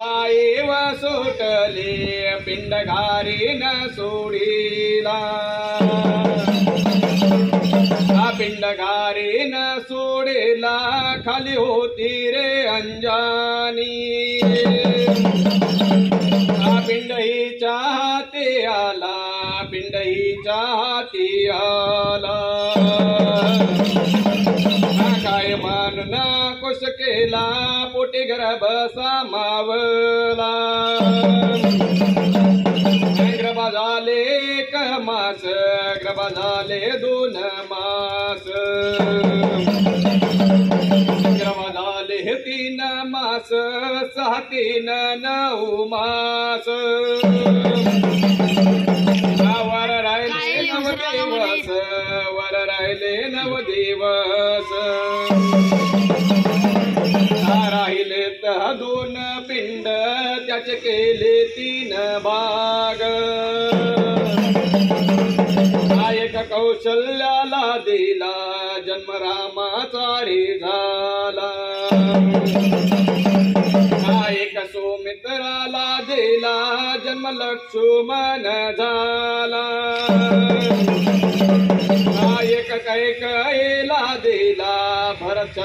I've सुटले पिंड घारी न सोडीला, पिंड घारी न सोडीला खाली होती रे अंजानी, पिंड हिच्या हाती आला, पिंड हिच्या हाती आला, काय मानून कुश केला पोटी गर्भ सामावला, गर्भ झाले एक मास, गर्भ झाले 2 मास, गर्भ झाले 3 मास, 6 3 9 मास, वर राहिले 9 दिवस, वर राहिले 9 दिवस, राहिले 2 पिंड त्याचे केले 3 भाग, एक कौशल्याला दिला जन्म रामाचा रे झाला, एक सुमित्राला दिला जन्म लक्ष्मण झाला, एक कैकेयीला दिला भरत